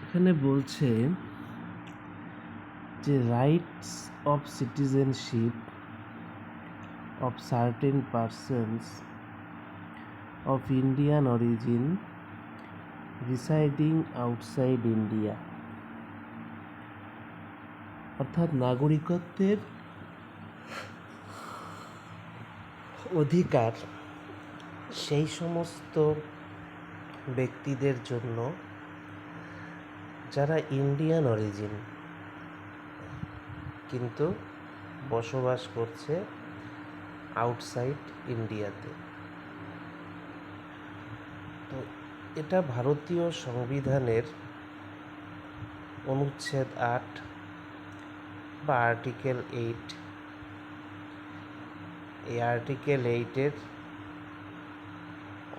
এখানে বলছে যে rights of citizenship of certain persons of Indian origin residing outside India, অর্থাৎ নাগরিকত্বের অধিকার সেই সমস্ত ব্যক্তিদের জন্য যারা ইন্ডিয়ান অরিজিন কিন্তু বসবাস করছে আউটসাইড ইন্ডিয়াতে। তো এটা ভারতীয় সংবিধানের অনুচ্ছেদ 8 বা আর্টিকেল 8, এই আর্টিকেল 8-এর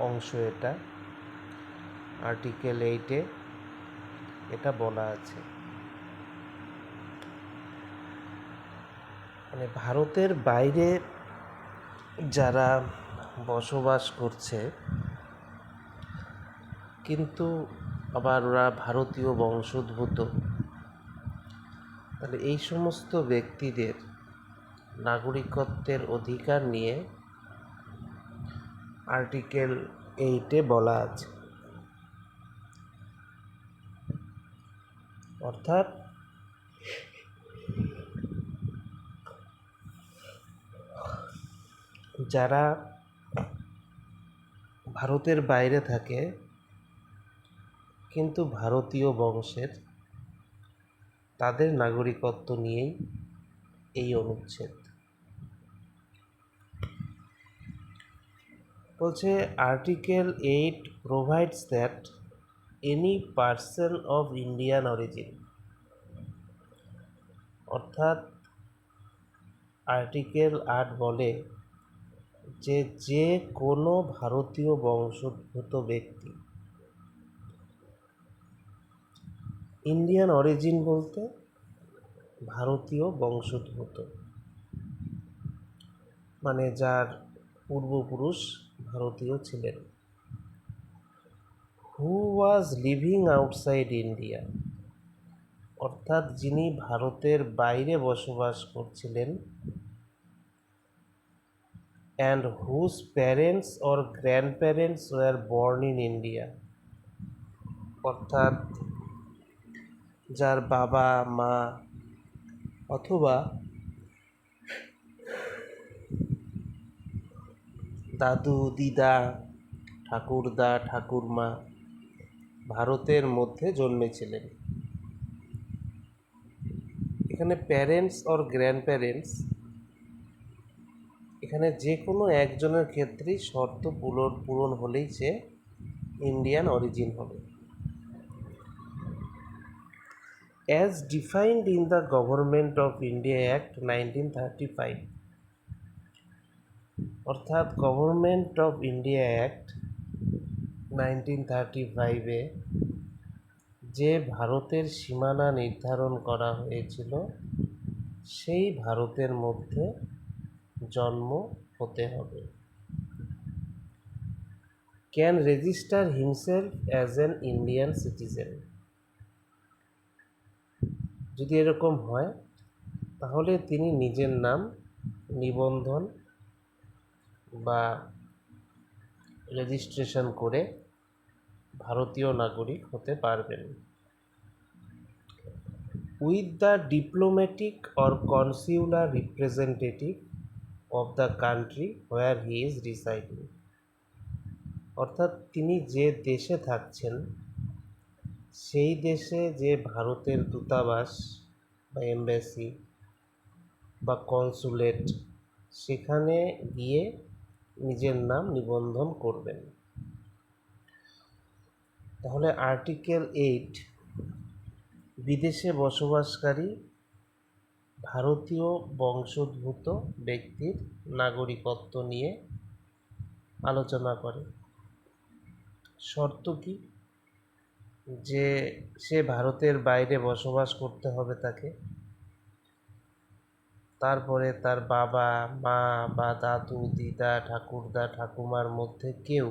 অংশ। এটা আর্টিকেল 8-এ এটা বলা আছে, মানে ভারতের বাইরে যারা বসবাস করছে কিন্তু আবার ওরা ভারতীয় বংশোদ্ভূত, তাহলে এই সমস্ত ব্যক্তিদের নাগরিকত্বের অধিকার নিয়ে আর্টিকেল 8-এ বলা আছে। অর্থাৎ যারা ভারতের বাইরে থাকে কিন্তু ভারতীয় বংশের, তাদের নাগরিকত্ব নিয়েই এই অনুচ্ছেদ। বলছে article 8 provides that any person of Indian origin, অর্থাৎ আর্টিকেল 8 বলে যে যে কোনো ভারতীয় বংশোদ্ভূত ব্যক্তি, ইন্ডিয়ান অরিজিন বলতে ভারতীয় বংশোদ্ভূত, মানে যার পূর্বপুরুষ ভারতীয় ছিলেন, who was living outside India, অর্থাৎ যিনি ভারতের বাইরে বসবাস করছিলেন, and whose parents or grandparents were born in India, অর্থাৎ যার বাবা মা অথবা দাদু দিদা ঠাকুরদা ঠাকুরমা ভারতের মধ্যে জন্মেছিলেন। এখানে প্যারেন্টস অর গ্র্যান্ডপ্যারেন্টস, এখানে যে কোনো একজনের ক্ষেত্রেই শর্ত পূরণ হলেই সে ইন্ডিয়ান অরিজিন হবে। As defined in the government of India act 1935, অর্থাৎ গভর্নমেন্ট অফ ইন্ডিয়া অ্যাক্ট 1935-এ যে ভারতের সীমানা নির্ধারণ করা হয়েছিল সেই ভারতের মধ্যে জন্ম হতে হবে। Can register himself as an Indian citizen, যদি এরকম হয় তাহলে তিনি নিজের নাম নিবন্ধন বা রেজিস্ট্রেশন করে ভারতীয় নাগরিক হতে পারবেন। With the diplomatic or consular representative of the country where he is residing, অর্থাৎ তিনি যে দেশে থাকছেন সেই দেশে যে ভারতের দূতাবাস বা এমবাসি বা কনসুলেট, সেখানে গিয়ে নিজের নাম নিবন্ধন করবেন। তাহলে আর্টিকেল 8 বিদেশে বসবাসকারী ভারতীয় বংশোদ্ভূত ব্যক্তির নাগরিকত্ব নিয়ে আলোচনা করে। শর্ত কি? যে সে ভারতের বাইরে বসবাস করতে হবে তাকে, তারপরে তার বাবা মা বা দাদু দিদা ঠাকুরদা ঠাকুমার মধ্যে কেউ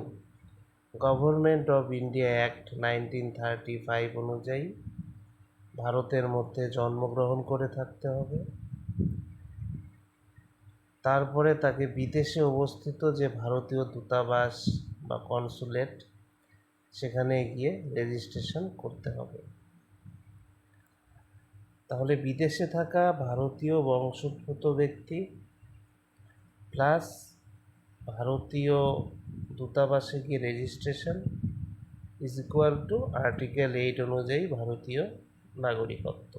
গভর্নমেন্ট অফ ইন্ডিয়া অ্যাক্ট 1935 অনুযায়ী ভারতের মধ্যে জন্মগ্রহণ করে থাকতে হবে। তারপরে তাকে বিদেশে অবস্থিত যে ভারতীয় দূতাবাস বা কনসুলেট সেখানে গিয়ে রেজিস্ট্রেশন করতে হবে। তাহলে বিদেশে থাকা ভারতীয় বংশোদ্ভূত ব্যক্তি প্লাস ভারতীয় দূতাবাসে গিয়ে registration is equal to article 8 অনুযায়ী ভারতীয় নাগরিকত্ব।